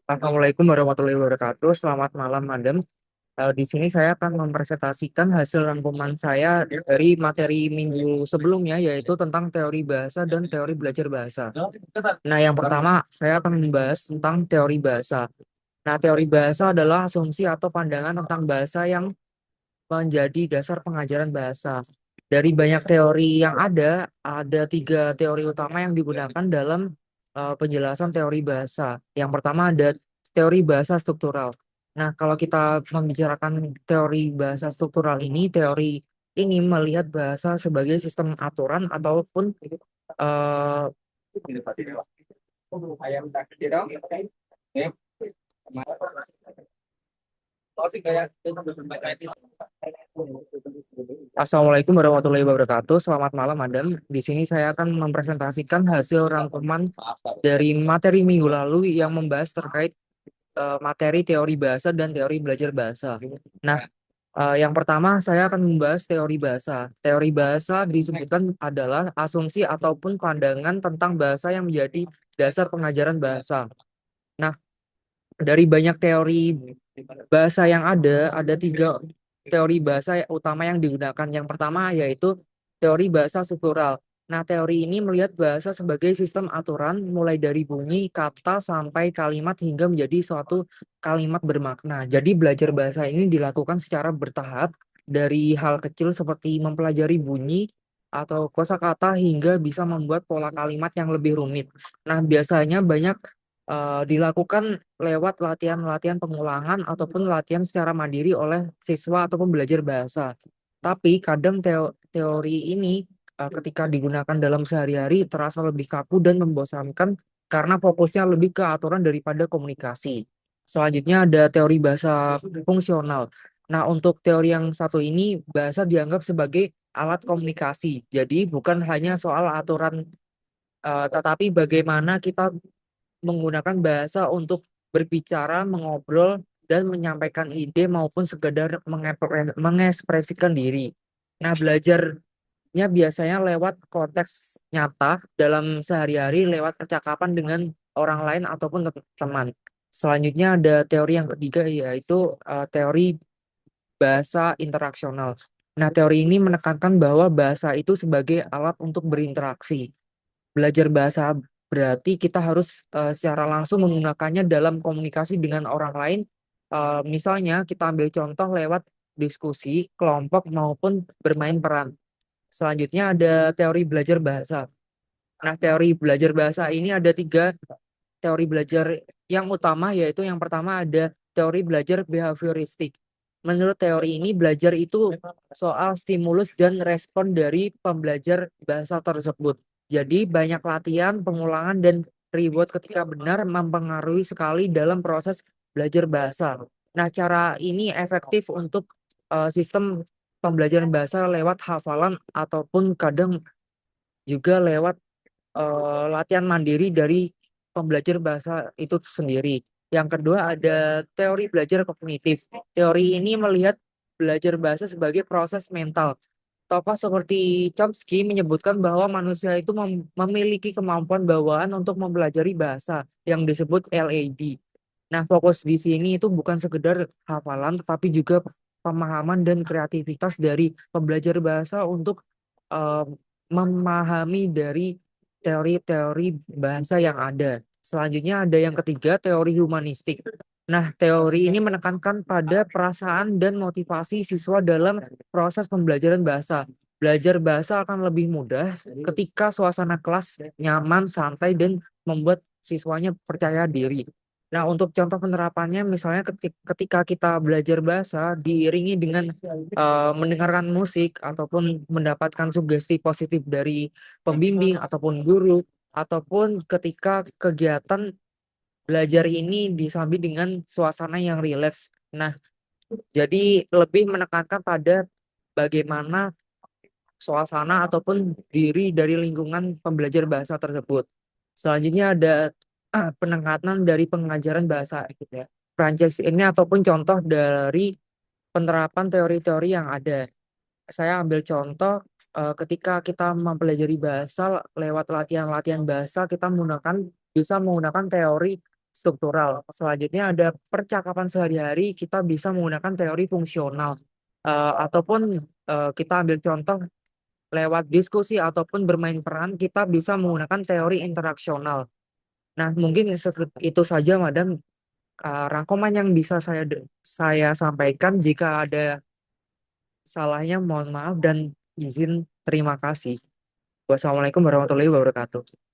Assalamualaikum warahmatullahi wabarakatuh. Selamat malam, Madam. Di sini saya akan mempresentasikan hasil rangkuman saya dari materi minggu sebelumnya, yaitu tentang teori bahasa dan teori belajar bahasa. Nah, yang pertama, saya akan membahas tentang teori bahasa. Nah, teori bahasa adalah asumsi atau pandangan tentang bahasa yang menjadi dasar pengajaran bahasa. Dari banyak teori yang ada tiga teori utama yang digunakan dalam penjelasan teori bahasa. Yang pertama ada teori bahasa struktural. Nah, kalau kita membicarakan teori bahasa struktural ini, teori ini melihat bahasa sebagai sistem aturan ataupun eh, Assalamualaikum warahmatullahi wabarakatuh. Selamat malam, Madam. Di sini saya akan mempresentasikan hasil rangkuman dari materi minggu lalu yang membahas terkait materi teori bahasa dan teori belajar bahasa. Nah, yang pertama saya akan membahas teori bahasa. Teori bahasa disebutkan adalah asumsi ataupun pandangan tentang bahasa yang menjadi dasar pengajaran bahasa. Nah, dari banyak teori bahasa yang ada tiga teori bahasa utama yang digunakan. Yang pertama yaitu teori bahasa struktural. Nah, teori ini melihat bahasa sebagai sistem aturan mulai dari bunyi, kata, sampai kalimat hingga menjadi suatu kalimat bermakna. Jadi belajar bahasa ini dilakukan secara bertahap dari hal kecil seperti mempelajari bunyi atau kosakata hingga bisa membuat pola kalimat yang lebih rumit. Nah, biasanya banyak dilakukan lewat latihan-latihan pengulangan ataupun latihan secara mandiri oleh siswa ataupun belajar bahasa. Tapi kadang teori ini ketika digunakan dalam sehari-hari terasa lebih kaku dan membosankan karena fokusnya lebih ke aturan daripada komunikasi. Selanjutnya ada teori bahasa fungsional. Nah, untuk teori yang satu ini, bahasa dianggap sebagai alat komunikasi. Jadi bukan hanya soal aturan, tetapi bagaimana kita menggunakan bahasa untuk berbicara, mengobrol, dan menyampaikan ide maupun sekedar mengekspresikan diri. Nah, belajarnya biasanya lewat konteks nyata dalam sehari-hari, lewat percakapan dengan orang lain ataupun teman. Selanjutnya ada teori yang ketiga yaitu teori bahasa interaksional. Nah, teori ini menekankan bahwa bahasa itu sebagai alat untuk berinteraksi. Belajar bahasa berarti kita harus secara langsung menggunakannya dalam komunikasi dengan orang lain. Misalnya kita ambil contoh lewat diskusi, kelompok maupun bermain peran. Selanjutnya ada teori belajar bahasa. Nah, teori belajar bahasa ini ada tiga teori belajar yang utama, yaitu yang pertama ada teori belajar behavioristik. Menurut teori ini, belajar itu soal stimulus dan respon dari pembelajar bahasa tersebut. Jadi, banyak latihan, pengulangan, dan reward ketika benar mempengaruhi sekali dalam proses belajar bahasa. Nah, cara ini efektif untuk sistem pembelajaran bahasa lewat hafalan ataupun kadang juga lewat latihan mandiri dari pembelajar bahasa itu sendiri. Yang kedua ada teori belajar kognitif. Teori ini melihat belajar bahasa sebagai proses mental. Tokoh seperti Chomsky menyebutkan bahwa manusia itu memiliki kemampuan bawaan untuk mempelajari bahasa yang disebut LAD. Nah, fokus di sini itu bukan sekedar hafalan, tetapi juga pemahaman dan kreativitas dari pembelajar bahasa untuk eh, memahami dari teori-teori bahasa yang ada. Selanjutnya ada yang ketiga, teori humanistik. Nah, teori ini menekankan pada perasaan dan motivasi siswa dalam proses pembelajaran bahasa. Belajar bahasa akan lebih mudah ketika suasana kelas nyaman, santai, dan membuat siswanya percaya diri. Nah, untuk contoh penerapannya, misalnya ketika kita belajar bahasa diiringi dengan mendengarkan musik ataupun mendapatkan sugesti positif dari pembimbing ataupun guru, ataupun ketika kegiatan belajar ini disambi dengan suasana yang rileks. Nah, jadi lebih menekankan pada bagaimana suasana ataupun diri dari lingkungan pembelajar bahasa tersebut. Selanjutnya ada penekanan dari pengajaran bahasa gitu ya. Prancis ini ataupun contoh dari penerapan teori-teori yang ada. Saya ambil contoh ketika kita mempelajari bahasa lewat latihan-latihan bahasa, kita bisa menggunakan teori struktural. Selanjutnya ada percakapan sehari-hari, kita bisa menggunakan teori fungsional. Ataupun kita ambil contoh lewat diskusi ataupun bermain peran, kita bisa menggunakan teori interaksional. Nah, mungkin itu saja, Madam, rangkuman yang bisa saya sampaikan. Jika ada salahnya, mohon maaf dan izin terima kasih. Wassalamualaikum warahmatullahi wabarakatuh.